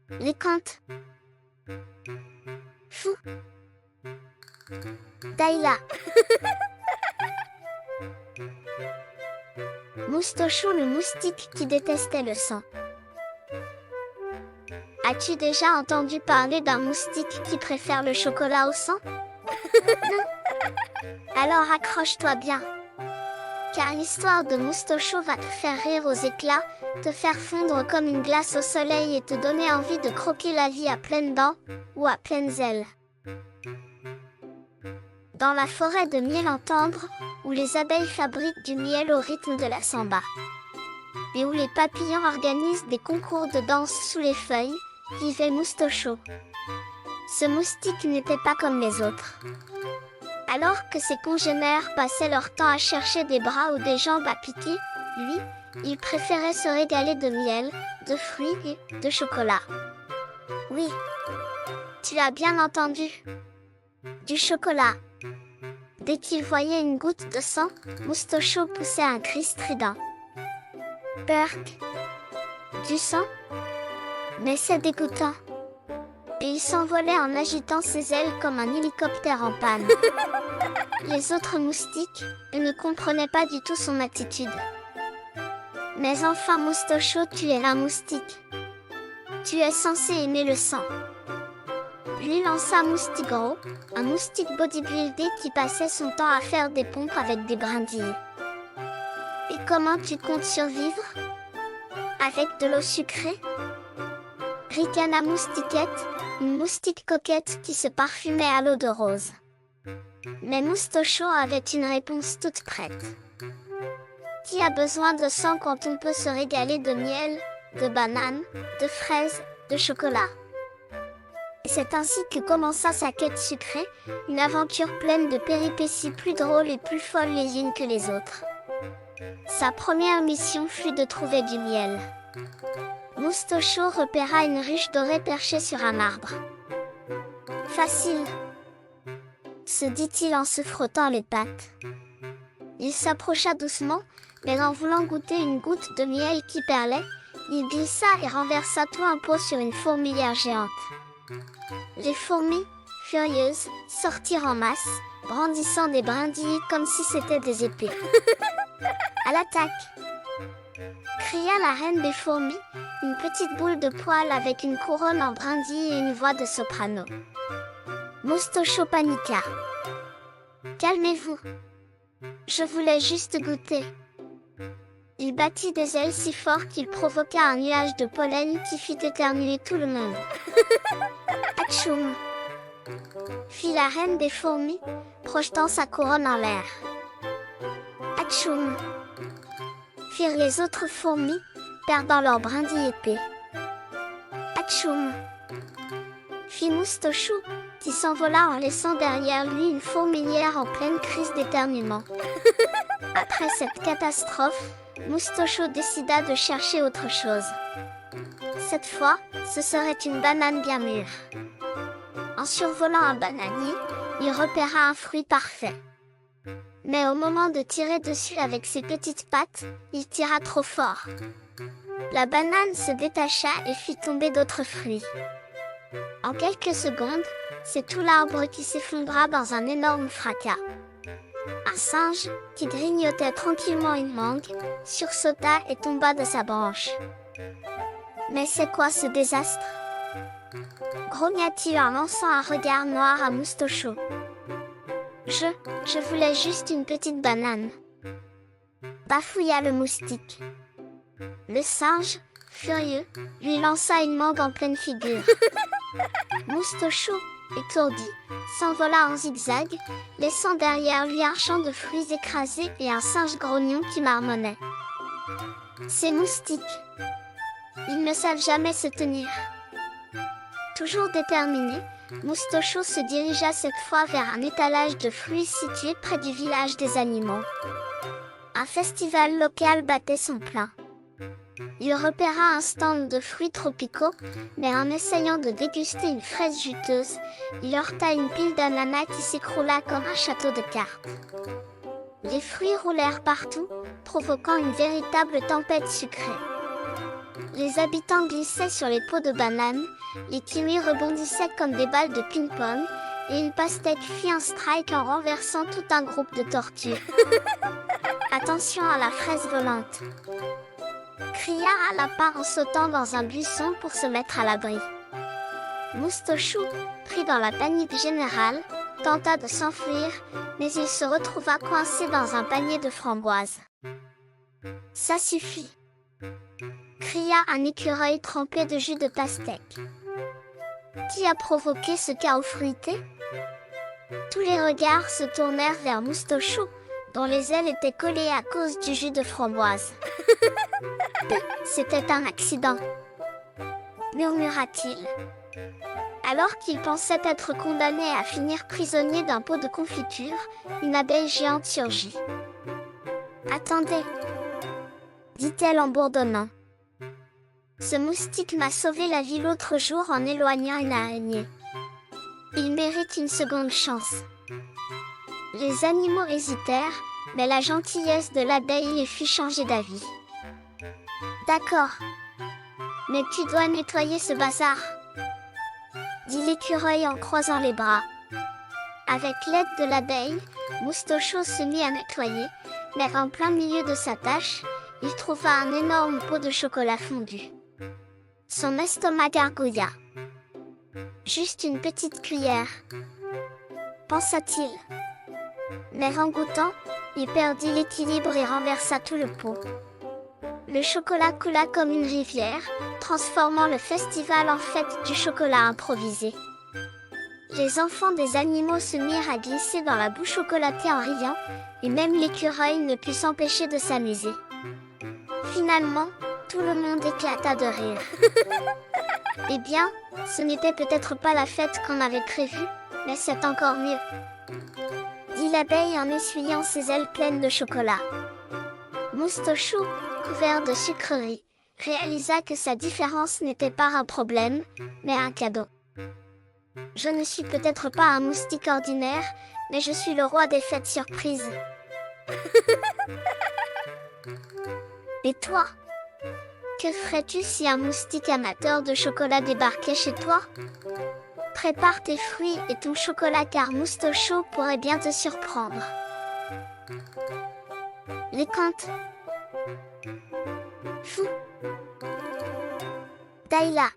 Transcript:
Les contes. Fou. Taïla. Moustochou, le moustique qui détestait le sang. As-tu déjà entendu parler d'un moustique qui préfère le chocolat au sang? Non? Alors accroche-toi bien. Car l'histoire de Moustochou va te faire rire aux éclats, te faire fondre comme une glace au soleil et te donner envie de croquer la vie à pleines dents, ou à pleines ailes. Dans la forêt de miel en tendre, où les abeilles fabriquent du miel au rythme de la samba. Et où les papillons organisent des concours de danse sous les feuilles, vivait Moustochou. Ce moustique n'était pas comme les autres. Alors que ses congénères passaient leur temps à chercher des bras ou des jambes à piquer, lui, il préférait se régaler de miel, de fruits et de chocolat. Oui, tu as bien entendu. Du chocolat. Dès qu'il voyait une goutte de sang, Moustochou poussait un cri strident. Berk. Du sang? Mais c'est dégoûtant. Et il s'envolait en agitant ses ailes comme un hélicoptère en panne. Les autres moustiques, eux, ne comprenaient pas du tout son attitude. Mais enfin Moustochou, tu es un moustique. Tu es censé aimer le sang. Lui lança Moustigros, un moustique bodybuildé qui passait son temps à faire des pompes avec des brindilles. Et comment tu comptes survivre? Avec de l'eau sucrée? Ricana Moustiquette, une moustique coquette qui se parfumait à l'eau de rose. Mais Moustochou avait une réponse toute prête. Qui a besoin de sang quand on peut se régaler de miel, de bananes, de fraises, de chocolat? Et c'est ainsi que commença sa quête sucrée, une aventure pleine de péripéties plus drôles et plus folles les unes que les autres. Sa première mission fut de trouver du miel. Moustochou repéra une ruche dorée perchée sur un arbre. Facile, se dit-il en se frottant les pattes. Il s'approcha doucement, mais en voulant goûter une goutte de miel qui perlait, il glissa et renversa tout un pot sur une fourmilière géante. Les fourmis, furieuses, sortirent en masse, brandissant des brindilles comme si c'étaient des épées. À l'attaque! Cria la reine des fourmis, une petite boule de poil avec une couronne en brindilles et une voix de soprano. Moustochou paniqua. Calmez-vous. Je voulais juste goûter. Il battit des ailes si fort qu'il provoqua un nuage de pollen qui fit éternuer tout le monde. Atchoum! Fit la reine des fourmis, projetant sa couronne en l'air. Atchoum! Firent les autres fourmis, perdant leurs brindilles épais. Atchoum! Fit Moustochou, qui s'envola en laissant derrière lui une fourmilière en pleine crise d'éternuement. Après cette catastrophe, Moustochou décida de chercher autre chose. Cette fois, ce serait une banane bien mûre. En survolant un bananier, il repéra un fruit parfait. Mais au moment de tirer dessus avec ses petites pattes, il tira trop fort. La banane se détacha et fit tomber d'autres fruits. En quelques secondes, c'est tout l'arbre qui s'effondra dans un énorme fracas. Un singe, qui grignotait tranquillement une mangue, sursauta et tomba de sa branche. Mais c'est quoi ce désastre? Grogna-t-il en lançant un regard noir à Moustochou. Je voulais juste une petite banane. Bafouilla le moustique. Le singe, furieux, lui lança une mangue en pleine figure. Moustochou, étourdi, s'envola en zigzag, laissant derrière lui un champ de fruits écrasés et un singe grognon qui marmonnait. Ces moustiques, ils ne savent jamais se tenir. Toujours déterminé, Moustochou se dirigea cette fois vers un étalage de fruits situé près du village des animaux. Un festival local battait son plein. Il repéra un stand de fruits tropicaux, mais en essayant de déguster une fraise juteuse, il heurta une pile d'ananas qui s'écroula comme un château de cartes. Les fruits roulèrent partout, provoquant une véritable tempête sucrée. Les habitants glissaient sur les peaux de banane, les kiwis rebondissaient comme des balles de ping-pong, et une pastèque fit un strike en renversant tout un groupe de tortues. Attention à la fraise volante! Cria un lapin en sautant dans un buisson pour se mettre à l'abri. Moustochou, pris dans la panique générale, tenta de s'enfuir, mais il se retrouva coincé dans un panier de framboises. Ça suffit! Cria un écureuil trempé de jus de pastèque. Qui a provoqué ce chaos fruité? Tous les regards se tournèrent vers Moustochou, dont les ailes étaient collées à cause du jus de framboise. C'était un accident, murmura-t-il. Alors qu'il pensait être condamné à finir prisonnier d'un pot de confiture, une abeille géante surgit. Attendez, dit-elle en bourdonnant. Ce moustique m'a sauvé la vie l'autre jour en éloignant une araignée. Il mérite une seconde chance. Les animaux hésitèrent, mais la gentillesse de l'abeille les fit changer d'avis. D'accord. Mais tu dois nettoyer ce bazar, dit l'écureuil en croisant les bras. Avec l'aide de l'abeille, Moustochou se mit à nettoyer, mais en plein milieu de sa tâche, il trouva un énorme pot de chocolat fondu. Son estomac gargouilla. Juste une petite cuillère, pensa-t-il. Mais en goûtant, il perdit l'équilibre et renversa tout le pot. Le chocolat coula comme une rivière, transformant le festival en fête du chocolat improvisé. Les enfants des animaux se mirent à glisser dans la boue chocolatée en riant, et même l'écureuil ne put s'empêcher de s'amuser. Finalement, tout le monde éclata de rire. Eh bien, ce n'était peut-être pas la fête qu'on avait prévue, mais c'est encore mieux, dit l'abeille en essuyant ses ailes pleines de chocolat. Moustochou, couvert de sucreries, réalisa que sa différence n'était pas un problème, mais un cadeau. Je ne suis peut-être pas un moustique ordinaire, mais je suis le roi des fêtes surprises. Et toi? Que ferais-tu si un moustique amateur de chocolat débarquait chez toi? Prépare tes fruits et ton chocolat car Moustochou pourrait bien te surprendre. Les contes. Fou. Daïla.